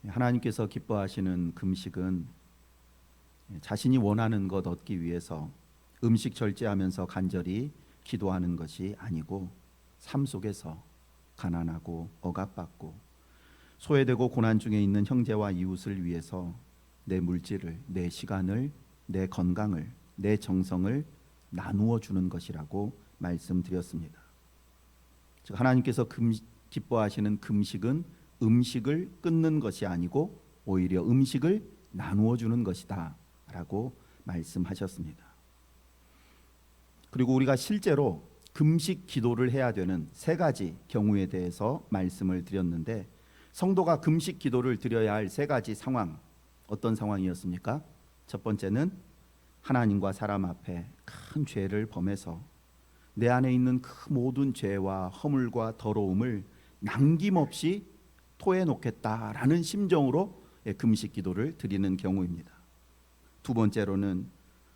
하나님께서 기뻐하시는 금식은 자신이 원하는 것 얻기 위해서 음식 절제하면서 간절히 기도하는 것이 아니고 삶 속에서 가난하고 억압받고 소외되고 고난 중에 있는 형제와 이웃을 위해서 내 물질을, 내 시간을, 내 건강을, 내 정성을 나누어 주는 것이라고 말씀드렸습니다. 즉 하나님께서 기뻐하시는 금식은 음식을 끊는 것이 아니고 오히려 음식을 나누어 주는 것이다 라고 말씀하셨습니다. 그리고 우리가 실제로 금식 기도를 해야 되는 세 가지 경우에 대해서 말씀을 드렸는데, 성도가 금식 기도를 드려야 할 세 가지 상황, 어떤 상황이었습니까? 첫 번째는 하나님과 사람 앞에 큰 죄를 범해서 내 안에 있는 그 모든 죄와 허물과 더러움을 남김없이 토해 놓겠다라는 심정으로 금식 기도를 드리는 경우입니다. 두 번째로는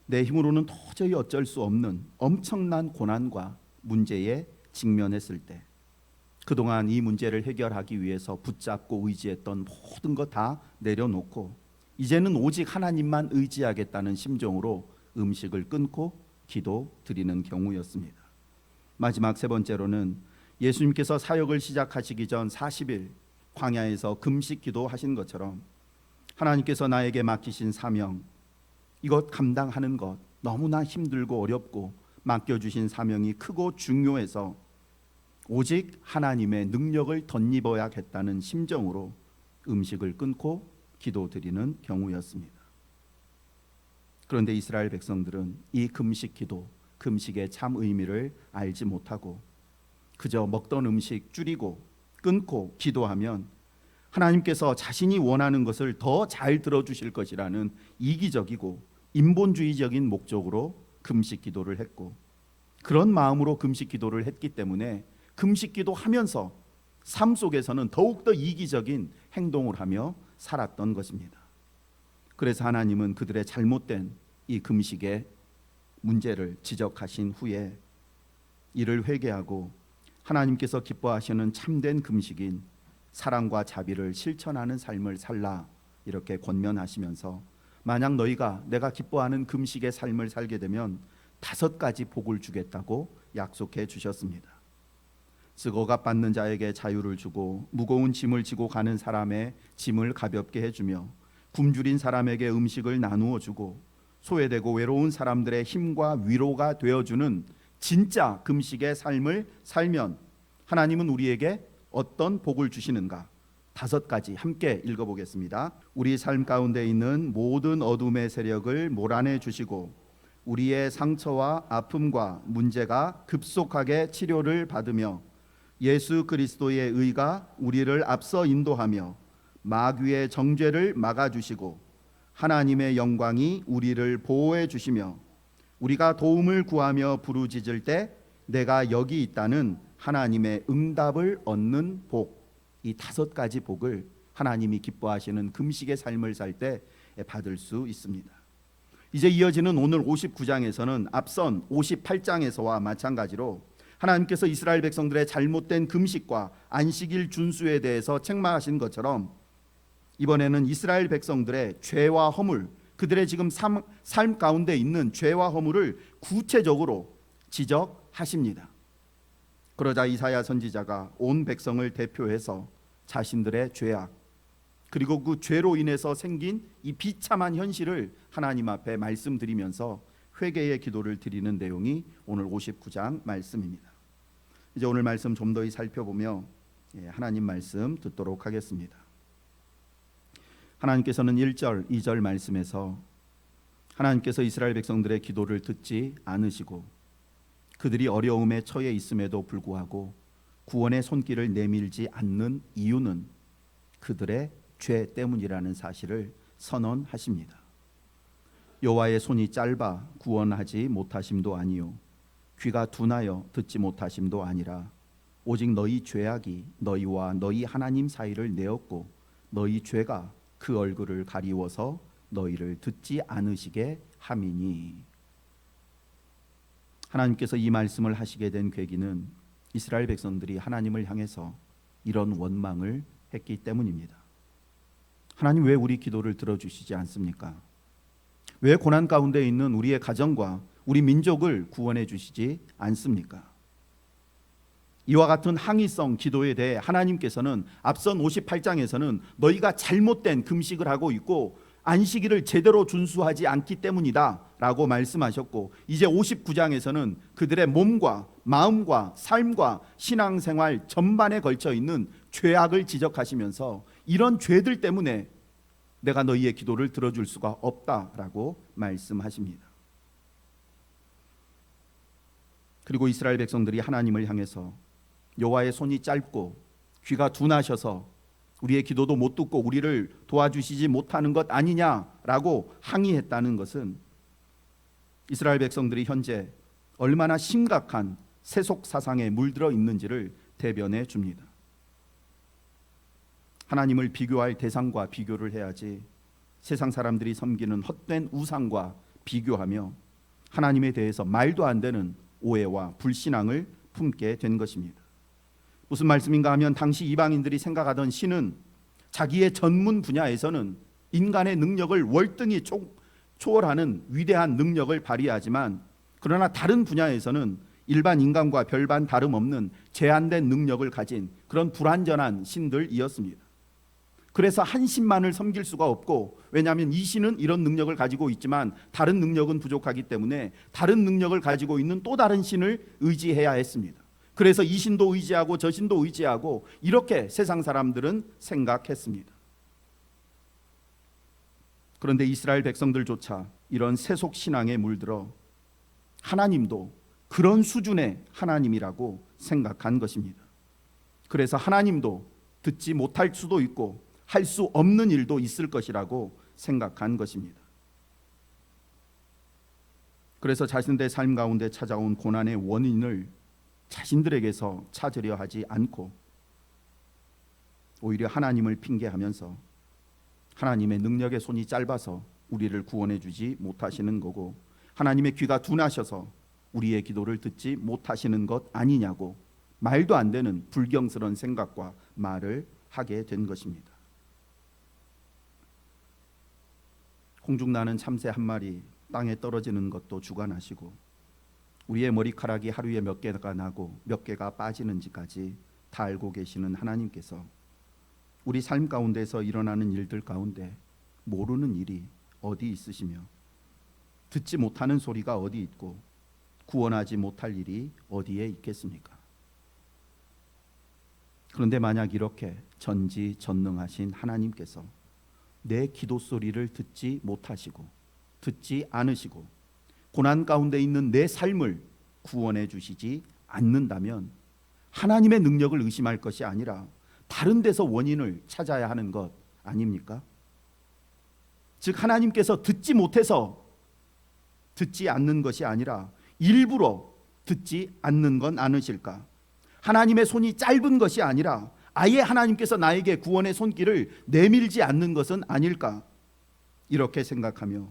내 힘으로는 도저히 어쩔 수 없는 엄청난 고난과 문제에 직면했을 때, 그동안 이 문제를 해결하기 위해서 붙잡고 의지했던 모든 것 다 내려놓고 이제는 오직 하나님만 의지하겠다는 심정으로 음식을 끊고 기도 드리는 경우였습니다. 마지막 세 번째로는 예수님께서 사역을 시작하시기 전 40일 광야에서 금식 기도하신 것처럼 하나님께서 나에게 맡기신 사명, 이것 감당하는 것 너무나 힘들고 어렵고 맡겨주신 사명이 크고 중요해서 오직 하나님의 능력을 덧입어야겠다는 심정으로 음식을 끊고 기도드리는 경우였습니다. 그런데 이스라엘 백성들은 이 금식 기도, 금식의 참 의미를 알지 못하고 그저 먹던 음식 줄이고 끊고 기도하면 하나님께서 자신이 원하는 것을 더 잘 들어주실 것이라는 이기적이고 인본주의적인 목적으로 금식 기도를 했고, 그런 마음으로 금식 기도를 했기 때문에 금식 기도하면서 삶 속에서는 더욱더 이기적인 행동을 하며 살았던 것입니다. 그래서 하나님은 그들의 잘못된 이 금식의 문제를 지적하신 후에 이를 회개하고 하나님께서 기뻐하시는 참된 금식인 사랑과 자비를 실천하는 삶을 살라 이렇게 권면하시면서, 만약 너희가 내가 기뻐하는 금식의 삶을 살게 되면 5가지 복을 주겠다고 약속해 주셨습니다. 즉 억압받는 자에게 자유를 주고 무거운 짐을 지고 가는 사람의 짐을 가볍게 해주며 굶주린 사람에게 음식을 나누어 주고 소외되고 외로운 사람들의 힘과 위로가 되어주는 진짜 금식의 삶을 살면 하나님은 우리에게 어떤 복을 주시는가? 5가지 함께 읽어보겠습니다. 우리 삶 가운데 있는 모든 어둠의 세력을 몰아내 주시고 우리의 상처와 아픔과 문제가 급속하게 치료를 받으며 예수 그리스도의 의가 우리를 앞서 인도하며 마귀의 정죄를 막아주시고 하나님의 영광이 우리를 보호해 주시며 우리가 도움을 구하며 부르짖을 때 내가 여기 있다는 하나님의 응답을 얻는 복, 이 5가지 복을 하나님이 기뻐하시는 금식의 삶을 살 때 받을 수 있습니다. 이제 이어지는 오늘 59장에서는 앞선 58장에서와 마찬가지로 하나님께서 이스라엘 백성들의 잘못된 금식과 안식일 준수에 대해서 책망하신 것처럼 이번에는 이스라엘 백성들의 죄와 허물, 그들의 지금 삶 가운데 있는 죄와 허물을 구체적으로 지적하십니다. 그러자 이사야 선지자가 온 백성을 대표해서 자신들의 죄악, 그리고 그 죄로 인해서 생긴 이 비참한 현실을 하나님 앞에 말씀드리면서 회개의 기도를 드리는 내용이 오늘 59장 말씀입니다. 이제 오늘 말씀 좀 더 살펴보며 하나님 말씀 듣도록 하겠습니다. 하나님께서는 1절, 2절 말씀에서 하나님께서 이스라엘 백성들의 기도를 듣지 않으시고 그들이 어려움에 처해 있음에도 불구하고 구원의 손길을 내밀지 않는 이유는 그들의 죄 때문이라는 사실을 선언하십니다. 여호와의 손이 짧아 구원하지 못하심도 아니요 귀가 둔하여 듣지 못하심도 아니라 오직 너희 죄악이 너희와 너희 하나님 사이를 내었고 너희 죄가 그 얼굴을 가리워서 너희를 듣지 않으시게 함이니. 하나님께서 이 말씀을 하시게 된 계기는 이스라엘 백성들이 하나님을 향해서 이런 원망을 했기 때문입니다. 하나님 왜 우리 기도를 들어주시지 않습니까? 왜 고난 가운데 있는 우리의 가정과 우리 민족을 구원해 주시지 않습니까? 이와 같은 항의성 기도에 대해 하나님께서는 앞선 58장에서는 너희가 잘못된 금식을 하고 있고 안식일을 제대로 준수하지 않기 때문이다 라고 말씀하셨고, 이제 59장에서는 그들의 몸과 마음과 삶과 신앙생활 전반에 걸쳐 있는 죄악을 지적하시면서 이런 죄들 때문에 내가 너희의 기도를 들어줄 수가 없다라고 말씀하십니다. 그리고 이스라엘 백성들이 하나님을 향해서 여호와의 손이 짧고 귀가 둔하셔서 우리의 기도도 못 듣고 우리를 도와주시지 못하는 것 아니냐라고 항의했다는 것은 이스라엘 백성들이 현재 얼마나 심각한 세속 사상에 물들어 있는지를 대변해 줍니다. 하나님을 비교할 대상과 비교를 해야지 세상 사람들이 섬기는 헛된 우상과 비교하며 하나님에 대해서 말도 안 되는 오해와 불신앙을 품게 된 것입니다. 무슨 말씀인가 하면 당시 이방인들이 생각하던 신은 자기의 전문 분야에서는 인간의 능력을 월등히 초월하는 위대한 능력을 발휘하지만, 그러나 다른 분야에서는 일반 인간과 별반 다름없는 제한된 능력을 가진 그런 불완전한 신들이었습니다. 그래서 한 신만을 섬길 수가 없고, 왜냐하면 이 신은 이런 능력을 가지고 있지만 다른 능력은 부족하기 때문에 다른 능력을 가지고 있는 또 다른 신을 의지해야 했습니다. 그래서 이 신도 의지하고 저 신도 의지하고 이렇게 세상 사람들은 생각했습니다. 그런데 이스라엘 백성들조차 이런 세속 신앙에 물들어 하나님도 그런 수준의 하나님이라고 생각한 것입니다. 그래서 하나님도 듣지 못할 수도 있고 할 수 없는 일도 있을 것이라고 생각한 것입니다. 그래서 자신들의 삶 가운데 찾아온 고난의 원인을 자신들에게서 찾으려 하지 않고 오히려 하나님을 핑계하면서 하나님의 능력의 손이 짧아서 우리를 구원해 주지 못하시는 거고, 하나님의 귀가 둔하셔서 우리의 기도를 듣지 못하시는 것 아니냐고 말도 안 되는 불경스러운 생각과 말을 하게 된 것입니다. 공중나는 참새 한 마리 땅에 떨어지는 것도 주관하시고 우리의 머리카락이 하루에 몇 개가 나고 몇 개가 빠지는지까지 다 알고 계시는 하나님께서 우리 삶 가운데서 일어나는 일들 가운데 모르는 일이 어디 있으시며 듣지 못하는 소리가 어디 있고 구원하지 못할 일이 어디에 있겠습니까? 그런데 만약 이렇게 전지전능하신 하나님께서 내 기도 소리를 듣지 못하시고 듣지 않으시고 고난 가운데 있는 내 삶을 구원해 주시지 않는다면 하나님의 능력을 의심할 것이 아니라 다른 데서 원인을 찾아야 하는 것 아닙니까? 즉 하나님께서 듣지 못해서 듣지 않는 것이 아니라 일부러 듣지 않는 건 않으실까? 하나님의 손이 짧은 것이 아니라 아예 하나님께서 나에게 구원의 손길을 내밀지 않는 것은 아닐까? 이렇게 생각하며,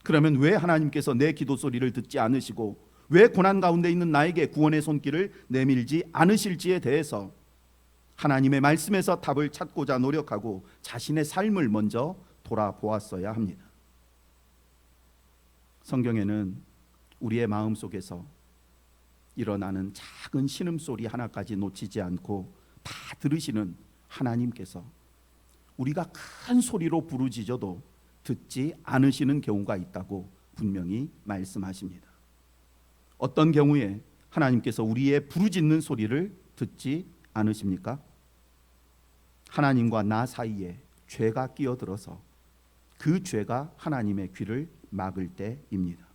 그러면 왜 하나님께서 내 기도 소리를 듣지 않으시고 왜 고난 가운데 있는 나에게 구원의 손길을 내밀지 않으실지에 대해서 하나님의 말씀에서 답을 찾고자 노력하고 자신의 삶을 먼저 돌아보았어야 합니다. 성경에는 우리의 마음 속에서 일어나는 작은 신음소리 하나까지 놓치지 않고 다 들으시는 하나님께서 우리가 큰 소리로 부르짖어도 듣지 않으시는 경우가 있다고 분명히 말씀하십니다. 어떤 경우에 하나님께서 우리의 부르짖는 소리를 듣지 않으십니까? 하나님과 나 사이에 죄가 끼어들어서 그 죄가 하나님의 귀를 막을 때입니다.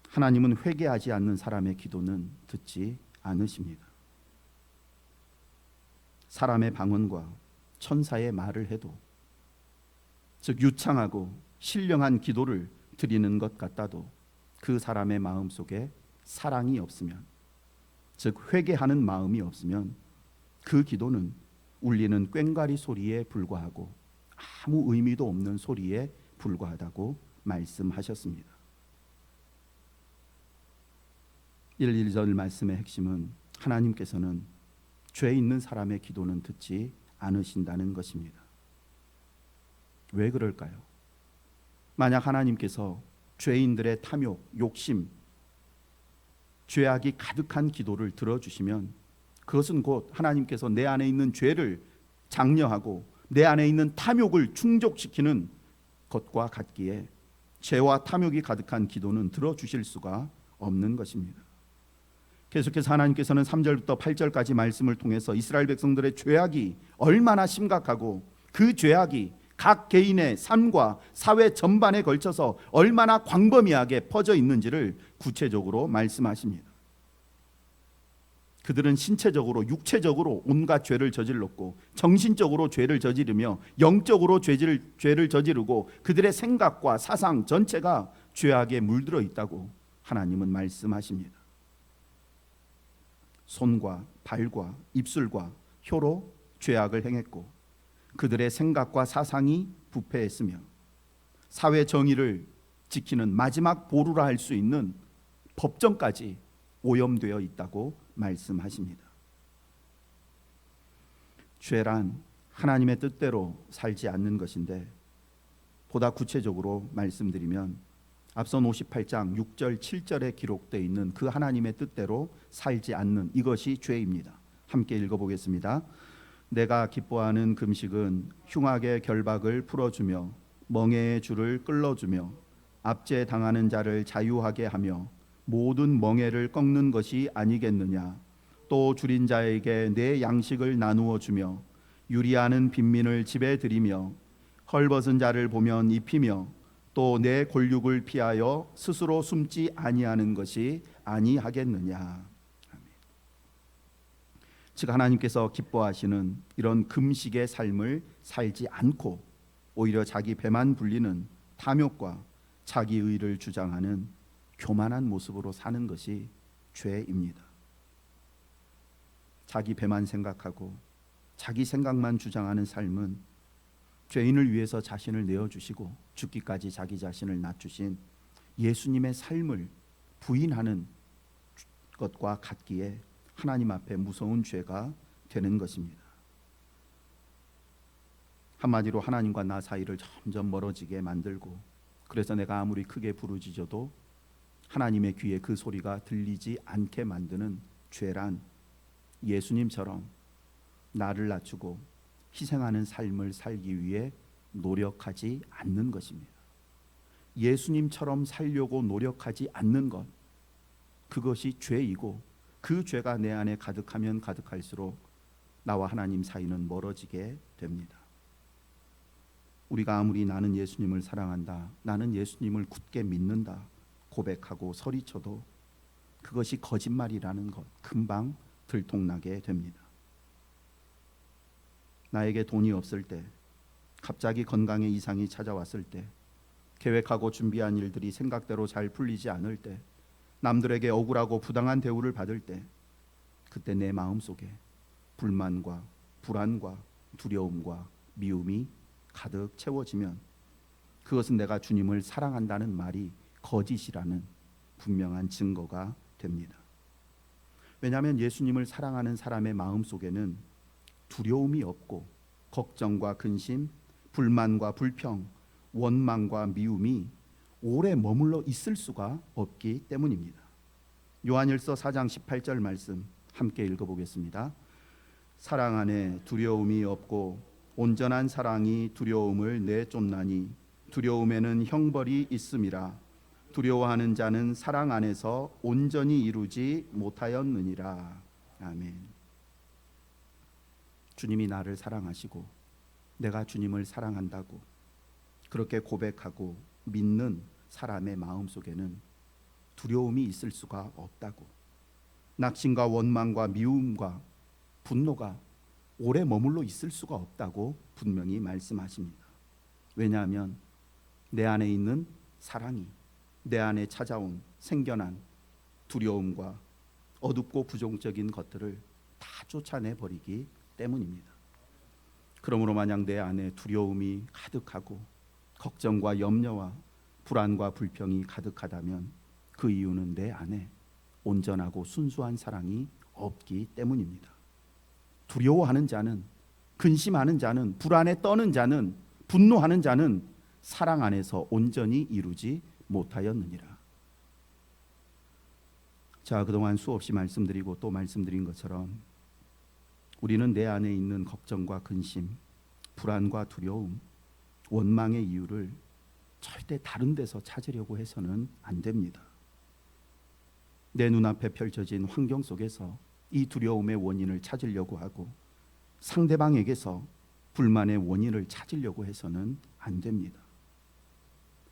하나님은 회개하지 않는 사람의 기도는 듣지 않으십니다. 사람의 방언과 천사의 말을 해도, 즉 유창하고 신령한 기도를 드리는 것 같아도 그 사람의 마음 속에 사랑이 없으면, 즉 회개하는 마음이 없으면 그 기도는 울리는 꽹과리 소리에 불과하고 아무 의미도 없는 소리에 불과하다고 말씀하셨습니다. 1절 말씀의 핵심은 하나님께서는 죄 있는 사람의 기도는 듣지 않으신다는 것입니다. 왜 그럴까요? 만약 하나님께서 죄인들의 탐욕, 욕심, 죄악이 가득한 기도를 들어주시면 그것은 곧 하나님께서 내 안에 있는 죄를 장려하고 내 안에 있는 탐욕을 충족시키는 것과 같기에 죄와 탐욕이 가득한 기도는 들어주실 수가 없는 것입니다. 계속해서 하나님께서는 3절부터 8절까지 말씀을 통해서 이스라엘 백성들의 죄악이 얼마나 심각하고 그 죄악이 각 개인의 삶과 사회 전반에 걸쳐서 얼마나 광범위하게 퍼져 있는지를 구체적으로 말씀하십니다. 그들은 신체적으로 육체적으로 온갖 죄를 저질렀고 정신적으로 죄를 저지르며 영적으로 죄를 저지르고 그들의 생각과 사상 전체가 죄악에 물들어 있다고 하나님은 말씀하십니다. 손과 발과 입술과 혀로 죄악을 행했고 그들의 생각과 사상이 부패했으며 사회 정의를 지키는 마지막 보루라 할 수 있는 법정까지 오염되어 있다고 말씀하십니다. 죄란 하나님의 뜻대로 살지 않는 것인데 보다 구체적으로 말씀드리면 앞선 58장 6절 7절에 기록되어 있는 그 하나님의 뜻대로 살지 않는 이것이 죄입니다. 함께 읽어보겠습니다. 내가 기뻐하는 금식은 흉악의 결박을 풀어주며 멍에의 줄을 끌어주며 압제 당하는 자를 자유하게 하며 모든 멍에를 꺾는 것이 아니겠느냐. 또 줄인 자에게 내 양식을 나누어 주며 유리하는 빈민을 집에 들이며 헐벗은 자를 보면 입히며 또 내 골육을 피하여 스스로 숨지 아니하는 것이 아니하겠느냐. 아멘. 즉 하나님께서 기뻐하시는 이런 금식의 삶을 살지 않고 오히려 자기 배만 불리는 탐욕과 자기 의를 주장하는 교만한 모습으로 사는 것이 죄입니다. 자기 배만 생각하고 자기 생각만 주장하는 삶은 죄인을 위해서 자신을 내어주시고 죽기까지 자기 자신을 낮추신 예수님의 삶을 부인하는 것과 같기에 하나님 앞에 무서운 죄가 되는 것입니다. 한마디로 하나님과 나 사이를 점점 멀어지게 만들고 그래서 내가 아무리 크게 부르짖어도 하나님의 귀에 그 소리가 들리지 않게 만드는 죄란 예수님처럼 나를 낮추고 희생하는 삶을 살기 위해 노력하지 않는 것입니다. 예수님처럼 살려고 노력하지 않는 것, 그것이 죄이고 그 죄가 내 안에 가득하면 가득할수록 나와 하나님 사이는 멀어지게 됩니다. 우리가 아무리 나는 예수님을 사랑한다, 나는 예수님을 굳게 믿는다 고백하고 소리쳐도 그것이 거짓말이라는 것 금방 들통나게 됩니다. 나에게 돈이 없을 때, 갑자기 건강에 이상이 찾아왔을 때, 계획하고 준비한 일들이 생각대로 잘 풀리지 않을 때, 남들에게 억울하고 부당한 대우를 받을 때, 그때 내 마음속에 불만과 불안과 두려움과 미움이 가득 채워지면 그것은 내가 주님을 사랑한다는 말이 거짓이라는 분명한 증거가 됩니다. 왜냐하면 예수님을 사랑하는 사람의 마음속에는 두려움이 없고 걱정과 근심, 불만과 불평, 원망과 미움이 오래 머물러 있을 수가 없기 때문입니다. 요한일서 4장 18절 말씀 함께 읽어보겠습니다. 사랑 안에 두려움이 없고 온전한 사랑이 두려움을 내쫓나니 두려움에는 형벌이 있음이라. 두려워하는 자는 사랑 안에서 온전히 이루지 못하였느니라. 아멘. 주님이 나를 사랑하시고 내가 주님을 사랑한다고 그렇게 고백하고 믿는 사람의 마음속에는 두려움이 있을 수가 없다고, 낙심과 원망과 미움과 분노가 오래 머물러 있을 수가 없다고 분명히 말씀하십니다. 왜냐하면 내 안에 있는 사랑이 내 안에 찾아온 생겨난 두려움과 어둡고 부정적인 것들을 다 쫓아내 버리기 때문입니다. 그러므로 만약 내 안에 두려움이 가득하고 걱정과 염려와 불안과 불평이 가득하다면 그 이유는 내 안에 온전하고 순수한 사랑이 없기 때문입니다. 두려워하는 자는 근심하는 자는, 불안에 떠는 자는, 분노하는 자는 사랑 안에서 온전히 이루지 못하였느니라. 자, 그동안 수없이 말씀드리고 또 말씀드린 것처럼 우리는 내 안에 있는 걱정과 근심, 불안과 두려움, 원망의 이유를 절대 다른 데서 찾으려고 해서는 안 됩니다. 내 눈앞에 펼쳐진 환경 속에서 이 두려움의 원인을 찾으려고 하고 상대방에게서 불만의 원인을 찾으려고 해서는 안 됩니다.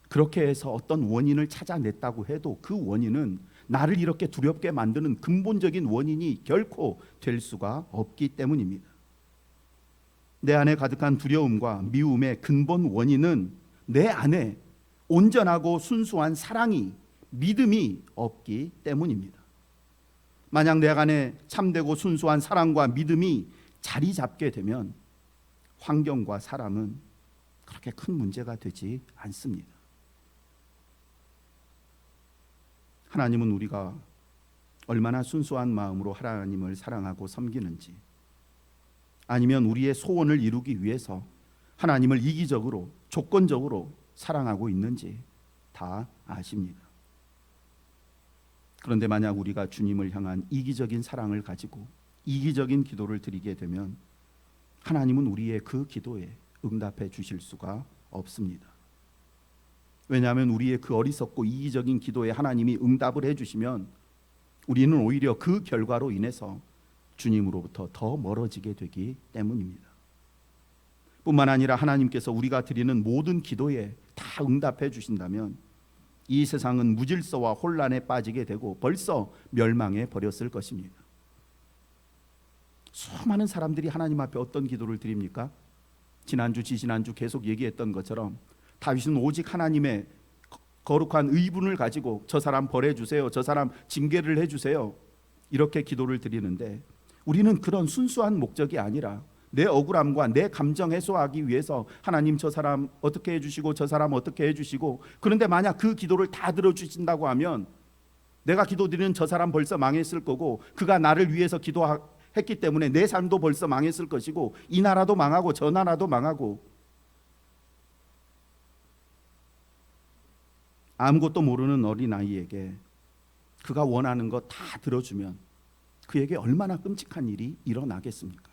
그렇게 해서 어떤 원인을 찾아냈다고 해도 그 원인은 나를 이렇게 두렵게 만드는 근본적인 원인이 결코 될 수가 없기 때문입니다. 내 안에 가득한 두려움과 미움의 근본 원인은 내 안에 온전하고 순수한 사랑이, 믿음이 없기 때문입니다. 만약 내 안에 참되고 순수한 사랑과 믿음이 자리 잡게 되면 환경과 사람은 그렇게 큰 문제가 되지 않습니다. 하나님은 우리가 얼마나 순수한 마음으로 하나님을 사랑하고 섬기는지, 아니면 우리의 소원을 이루기 위해서 하나님을 이기적으로, 조건적으로 사랑하고 있는지 다 아십니다. 그런데 만약 우리가 주님을 향한 이기적인 사랑을 가지고 이기적인 기도를 드리게 되면 하나님은 우리의 그 기도에 응답해 주실 수가 없습니다. 왜냐하면 우리의 그 어리석고 이기적인 기도에 하나님이 응답을 해주시면 우리는 오히려 그 결과로 인해서 주님으로부터 더 멀어지게 되기 때문입니다. 뿐만 아니라 하나님께서 우리가 드리는 모든 기도에 다 응답해 주신다면 이 세상은 무질서와 혼란에 빠지게 되고 벌써 멸망해 버렸을 것입니다. 수많은 사람들이 하나님 앞에 어떤 기도를 드립니까? 지난주 지지난주 계속 얘기했던 것처럼 다윗은 오직 하나님의 거룩한 의분을 가지고 저 사람 벌해주세요, 저 사람 징계를 해주세요, 이렇게 기도를 드리는데 우리는 그런 순수한 목적이 아니라 내 억울함과 내 감정 해소하기 위해서 하나님 저 사람 어떻게 해주시고 저 사람 어떻게 해주시고, 그런데 만약 그 기도를 다 들어주신다고 하면 내가 기도드리는 저 사람 벌써 망했을 거고 그가 나를 위해서 기도했기 때문에 내 삶도 벌써 망했을 것이고 이 나라도 망하고 저 나라도 망하고, 아무것도 모르는 어린아이에게 그가 원하는 거 다 들어주면 그에게 얼마나 끔찍한 일이 일어나겠습니까?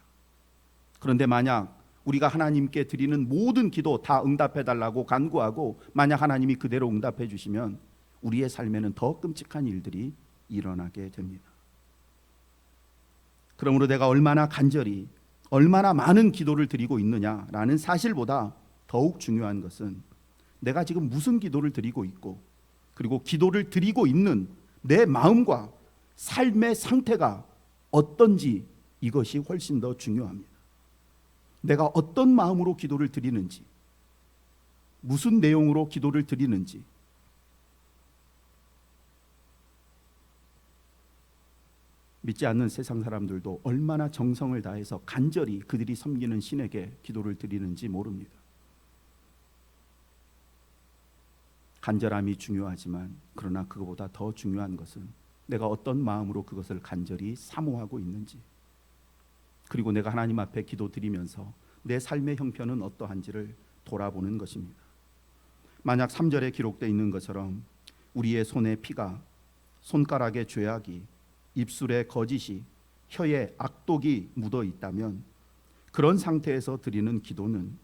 그런데 만약 우리가 하나님께 드리는 모든 기도 다 응답해 달라고 간구하고 만약 하나님이 그대로 응답해 주시면 우리의 삶에는 더 끔찍한 일들이 일어나게 됩니다. 그러므로 내가 얼마나 간절히 얼마나 많은 기도를 드리고 있느냐라는 사실보다 더욱 중요한 것은 내가 지금 무슨 기도를 드리고 있고 그리고 기도를 드리고 있는 내 마음과 삶의 상태가 어떤지, 이것이 훨씬 더 중요합니다. 내가 어떤 마음으로 기도를 드리는지, 무슨 내용으로 기도를 드리는지, 믿지 않는 세상 사람들도 얼마나 정성을 다해서 간절히 그들이 섬기는 신에게 기도를 드리는지 모릅니다. 간절함이 중요하지만 그러나 그것보다 더 중요한 것은 내가 어떤 마음으로 그것을 간절히 사모하고 있는지, 그리고 내가 하나님 앞에 기도드리면서 내 삶의 형편은 어떠한지를 돌아보는 것입니다. 만약 3절에 기록되어 있는 것처럼 우리의 손에 피가, 손가락에 죄악이, 입술에 거짓이, 혀에 악독이 묻어 있다면 그런 상태에서 드리는 기도는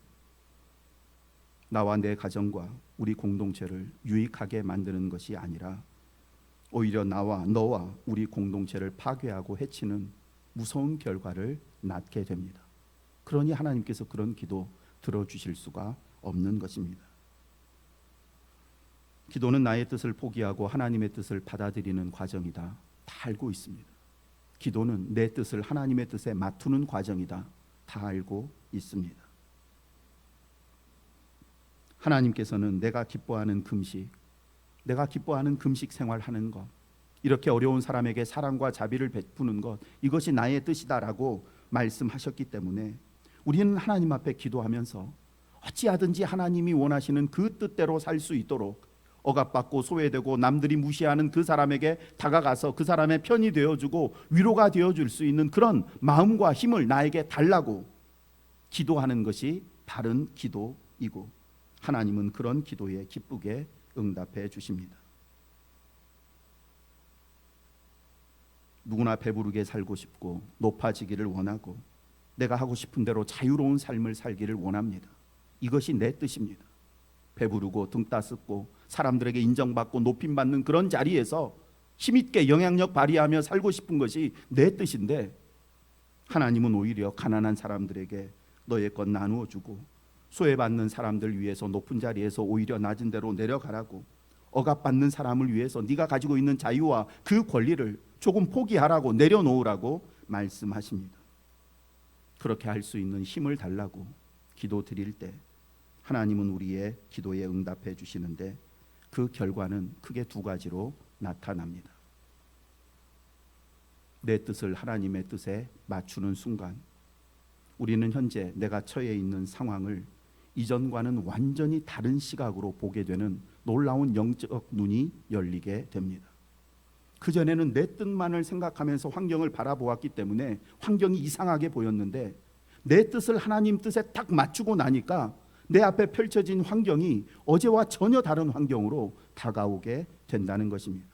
나와 내 가정과 우리 공동체를 유익하게 만드는 것이 아니라 오히려 나와 너와 우리 공동체를 파괴하고 해치는 무서운 결과를 낳게 됩니다. 그러니 하나님께서 그런 기도 들어주실 수가 없는 것입니다. 기도는 나의 뜻을 포기하고 하나님의 뜻을 받아들이는 과정이다, 다 알고 있습니다. 기도는 내 뜻을 하나님의 뜻에 맞추는 과정이다, 다 알고 있습니다. 하나님께서는 내가 기뻐하는 금식, 내가 기뻐하는 금식 생활하는 것, 이렇게 어려운 사람에게 사랑과 자비를 베푸는 것, 이것이 나의 뜻이다라고 말씀하셨기 때문에 우리는 하나님 앞에 기도하면서 어찌하든지 하나님이 원하시는 그 뜻대로 살 수 있도록 억압받고 소외되고 남들이 무시하는 그 사람에게 다가가서 그 사람의 편이 되어주고 위로가 되어줄 수 있는 그런 마음과 힘을 나에게 달라고 기도하는 것이 바른 기도이고 하나님은 그런 기도에 기쁘게 응답해 주십니다. 누구나 배부르게 살고 싶고 높아지기를 원하고 내가 하고 싶은 대로 자유로운 삶을 살기를 원합니다. 이것이 내 뜻입니다. 배부르고 등 따숩고 사람들에게 인정받고 높임받는 그런 자리에서 힘있게 영향력 발휘하며 살고 싶은 것이 내 뜻인데 하나님은 오히려 가난한 사람들에게 너의 것 나누어 주고 소외받는 사람들 위해서 높은 자리에서 오히려 낮은 데로 내려가라고, 억압받는 사람을 위해서 네가 가지고 있는 자유와 그 권리를 조금 포기하라고, 내려놓으라고 말씀하십니다. 그렇게 할 수 있는 힘을 달라고 기도 드릴 때 하나님은 우리의 기도에 응답해 주시는데 그 결과는 크게 두 가지로 나타납니다. 내 뜻을 하나님의 뜻에 맞추는 순간 우리는 현재 내가 처해 있는 상황을 이전과는 완전히 다른 시각으로 보게 되는 놀라운 영적 눈이 열리게 됩니다. 그전에는 내 뜻만을 생각하면서 환경을 바라보았기 때문에 환경이 이상하게 보였는데 내 뜻을 하나님 뜻에 딱 맞추고 나니까 내 앞에 펼쳐진 환경이 어제와 전혀 다른 환경으로 다가오게 된다는 것입니다.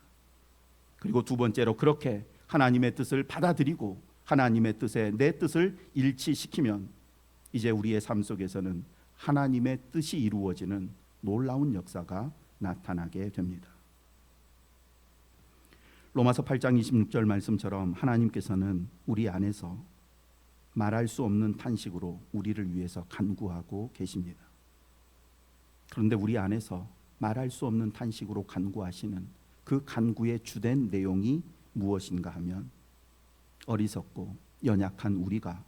그리고 두 번째로 그렇게 하나님의 뜻을 받아들이고 하나님의 뜻에 내 뜻을 일치시키면 이제 우리의 삶 속에서는 하나님의 뜻이 이루어지는 놀라운 역사가 나타나게 됩니다. 로마서 8장 26절 말씀처럼 하나님께서는 우리 안에서 말할 수 없는 탄식으로 우리를 위해서 간구하고 계십니다. 그런데 우리 안에서 말할 수 없는 탄식으로 간구하시는 그 간구의 주된 내용이 무엇인가 하면 어리석고 연약한 우리가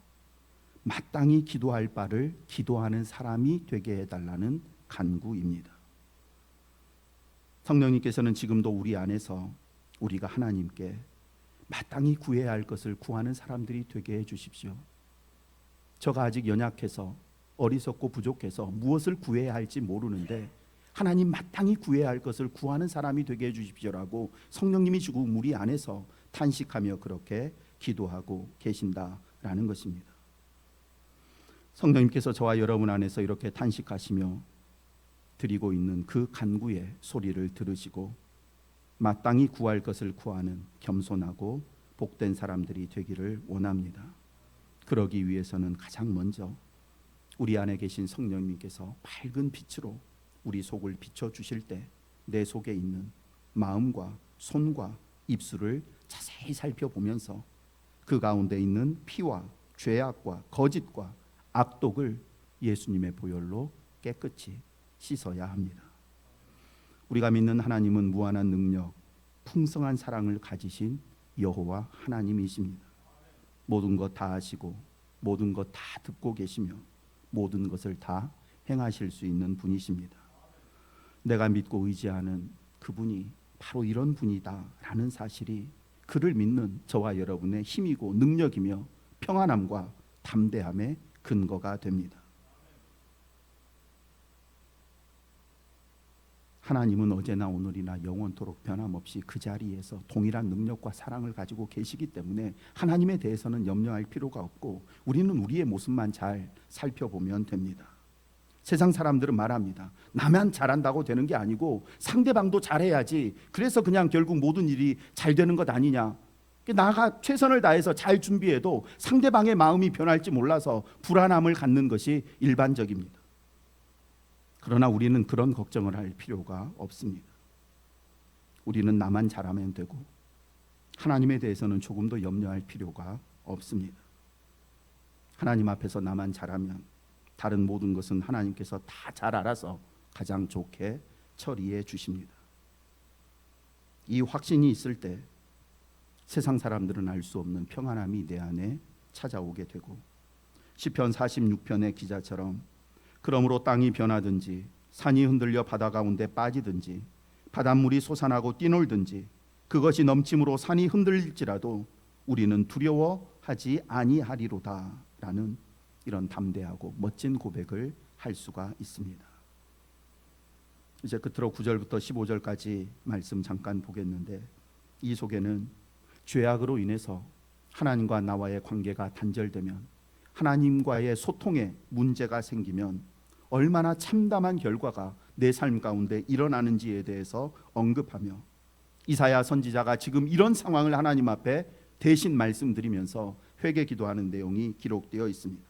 마땅히 기도할 바를 기도하는 사람이 되게 해달라는 간구입니다. 성령님께서는 지금도 우리 안에서 우리가 하나님께 마땅히 구해야 할 것을 구하는 사람들이 되게 해주십시오. 저가 아직 연약해서 어리석고 부족해서 무엇을 구해야 할지 모르는데 하나님 마땅히 구해야 할 것을 구하는 사람이 되게 해주십시오라고 성령님이 지금 우리 안에서 탄식하며 그렇게 기도하고 계신다라는 것입니다. 성령님께서 저와 여러분 안에서 이렇게 탄식하시며 드리고 있는 그 간구의 소리를 들으시고 마땅히 구할 것을 구하는 겸손하고 복된 사람들이 되기를 원합니다. 그러기 위해서는 가장 먼저 우리 안에 계신 성령님께서 밝은 빛으로 우리 속을 비춰주실 때 내 속에 있는 마음과 손과 입술을 자세히 살펴보면서 그 가운데 있는 피와 죄악과 거짓과 악독을 예수님의 보혈로 깨끗이 씻어야 합니다. 우리가 믿는 하나님은 무한한 능력, 풍성한 사랑을 가지신 여호와 하나님이십니다. 모든 것 다 아시고 모든 것 다 듣고 계시며 모든 것을 다 행하실 수 있는 분이십니다. 내가 믿고 의지하는 그분이 바로 이런 분이다라는 사실이 그를 믿는 저와 여러분의 힘이고 능력이며 평안함과 담대함의 근거가 됩니다. 하나님은 어제나 오늘이나 영원토록 변함없이 그 자리에서 동일한 능력과 사랑을 가지고 계시기 때문에 하나님에 대해서는 염려할 필요가 없고 우리는 우리의 모습만 잘 살펴보면 됩니다. 세상 사람들은 말합니다. 나만 잘한다고 되는 게 아니고 상대방도 잘해야지. 그래서 그냥 결국 모든 일이 잘 되는 것 아니냐. 나가 최선을 다해서 잘 준비해도 상대방의 마음이 변할지 몰라서 불안함을 갖는 것이 일반적입니다. 그러나 우리는 그런 걱정을 할 필요가 없습니다. 우리는 나만 잘하면 되고 하나님에 대해서는 조금도 염려할 필요가 없습니다. 하나님 앞에서 나만 잘하면 다른 모든 것은 하나님께서 다 잘 알아서 가장 좋게 처리해 주십니다. 이 확신이 있을 때 세상 사람들은 알 수 없는 평안함이 내 안에 찾아오게 되고 시편 46편의 기자처럼 그러므로 땅이 변하든지 산이 흔들려 바다 가운데 빠지든지 바닷물이 솟아나고 뛰놀든지 그것이 넘침으로 산이 흔들릴지라도 우리는 두려워하지 아니하리로다라는 이런 담대하고 멋진 고백을 할 수가 있습니다. 이제 끝으로 9절부터 15절까지 말씀 잠깐 보겠는데 이 속에는 죄악으로 인해서 하나님과 나와의 관계가 단절되면 하나님과의 소통에 문제가 생기면 얼마나 참담한 결과가 내 삶 가운데 일어나는지에 대해서 언급하며, 이사야 선지자가 지금 이런 상황을 하나님 앞에 대신 말씀드리면서 회개 기도하는 내용이 기록되어 있습니다.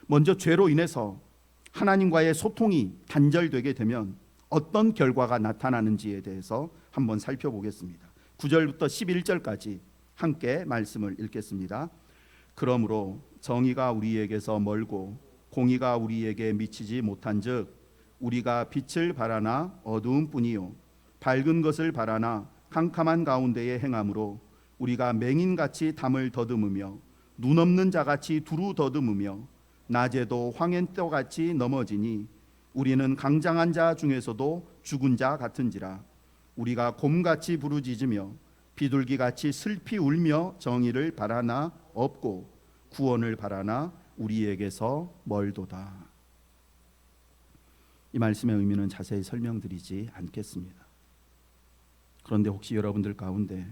먼저 죄로 인해서 하나님과의 소통이 단절되게 되면 어떤 결과가 나타나는지에 대해서 한번 살펴보겠습니다. 9절부터 11절까지 함께 말씀을 읽겠습니다. 그러므로 정의가 우리에게서 멀고 공의가 우리에게 미치지 못한즉 우리가 빛을 바라나 어두움뿐이요 밝은 것을 바라나 캄캄한 가운데에 행함으로 우리가 맹인같이 담을 더듬으며 눈 없는 자같이 두루 더듬으며 낮에도 황해떡같이 넘어지니 우리는 강장한 자 중에서도 죽은 자 같은지라. 우리가 곰같이 부르짖으며 비둘기같이 슬피 울며 정의를 바라나 없고 구원을 바라나 우리에게서 멀도다. 이 말씀의 의미는 자세히 설명드리지 않겠습니다. 그런데 혹시 여러분들 가운데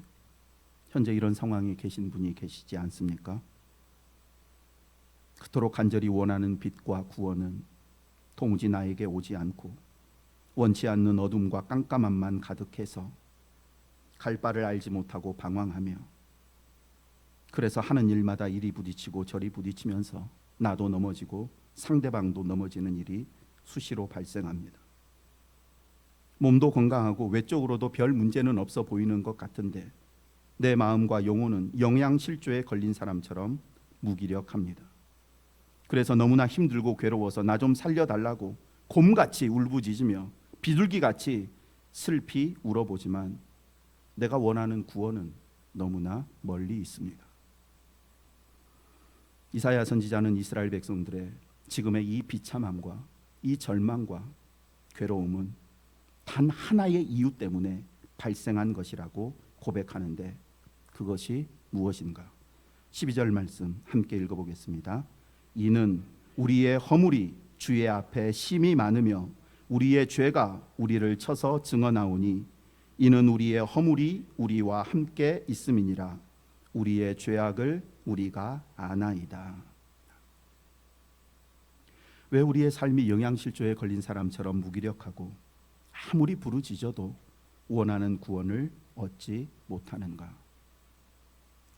현재 이런 상황에 계신 분이 계시지 않습니까? 그토록 간절히 원하는 빛과 구원은 도무지 나에게 오지 않고 원치 않는 어둠과 깜깜함만 가득해서 갈 바를 알지 못하고 방황하며, 그래서 하는 일마다 이리 부딪히고 저리 부딪히면서 나도 넘어지고 상대방도 넘어지는 일이 수시로 발생합니다. 몸도 건강하고 외적으로도 별 문제는 없어 보이는 것 같은데 내 마음과 영혼은 영양실조에 걸린 사람처럼 무기력합니다. 그래서 너무나 힘들고 괴로워서 나 좀 살려달라고 곰같이 울부짖으며 비둘기같이 슬피 울어보지만 내가 원하는 구원은 너무나 멀리 있습니다. 이사야 선지자는 이스라엘 백성들의 지금의 이 비참함과 이 절망과 괴로움은 단 하나의 이유 때문에 발생한 것이라고 고백하는데, 그것이 무엇인가? 12절 말씀 함께 읽어보겠습니다. 이는 우리의 허물이 주의 앞에 심히 많으며 우리의 죄가 우리를 쳐서 증언하오니 이는 우리의 허물이 우리와 함께 있음이니라. 우리의 죄악을 우리가 아나이다. 왜 우리의 삶이 영양실조에 걸린 사람처럼 무기력하고 아무리 부르짖어도 원하는 구원을 얻지 못하는가?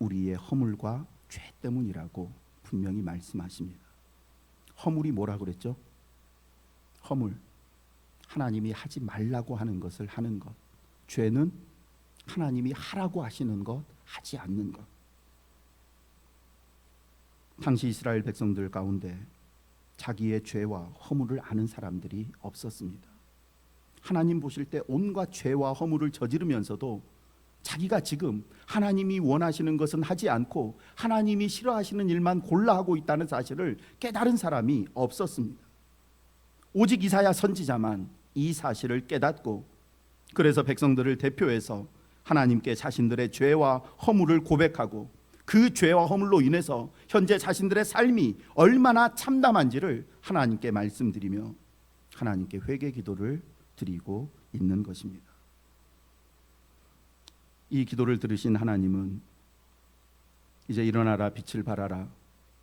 우리의 허물과 죄 때문이라고 분명히 말씀하십니다. 허물이 뭐라 그랬죠? 허물, 하나님이 하지 말라고 하는 것을 하는 것. 죄는 하나님이 하라고 하시는 것, 하지 않는 것. 당시 이스라엘 백성들 가운데 자기의 죄와 허물을 아는 사람들이 없었습니다. 하나님 보실 때 온갖 죄와 허물을 저지르면서도 자기가 지금 하나님이 원하시는 것은 하지 않고 하나님이 싫어하시는 일만 골라 하고 있다는 사실을 깨달은 사람이 없었습니다. 오직 이사야 선지자만 이 사실을 깨닫고, 그래서 백성들을 대표해서 하나님께 자신들의 죄와 허물을 고백하고 그 죄와 허물로 인해서 현재 자신들의 삶이 얼마나 참담한지를 하나님께 말씀드리며 하나님께 회개 기도를 드리고 있는 것입니다. 이 기도를 들으신 하나님은 이제 일어나라 빛을 발하라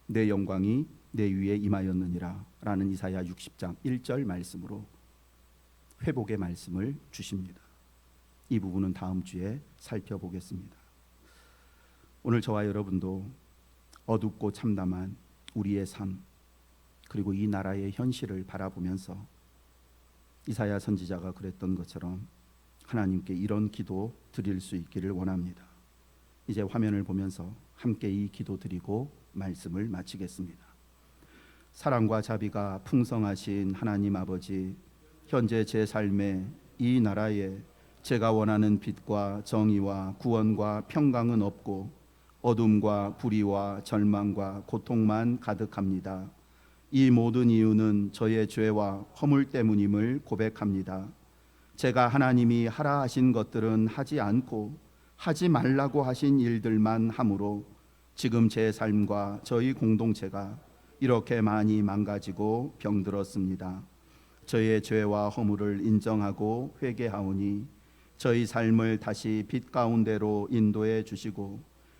내 영광이 내 위에 임하였느니라 라는 이사야 60장 1절 말씀으로 회복의 말씀을 주십니다. 이 부분은 다음 주에 살펴보겠습니다. 오늘 저와 여러분도 어둡고 참담한 우리의 삶, 그리고 이 나라의 현실을 바라보면서 이사야 선지자가 그랬던 것처럼 하나님께 이런 기도 드릴 수 있기를 원합니다. 이제 화면을 보면서 함께 이 기도 드리고 말씀을 마치겠습니다. 사랑과 자비가 풍성하신 하나님 아버지, 현재 제 삶에 이 나라에 제가 원하는 빛과 정의와 구원과 평강은 없고 어둠과 불의와 절망과 고통만 가득합니다. 이 모든 이유는 저의 죄와 허물 때문임을 고백합니다. 제가 하나님이 하라 하신 것들은 하지 않고 하지 말라고 하신 일들만 함으로 지금 제 삶과 저희 공동체가 이렇게 많이 망가지고 병들었습니다. 저의 죄와 허물을 인정하고 회개하오니 저희 삶을 다시 빛 가운데로 인도해 주시고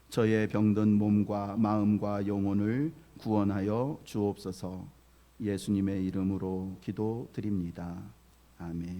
저의 병든 몸과 마음과 영혼을 구원하여 주옵소서. 예수님의 이름으로 기도드립니다. 아멘.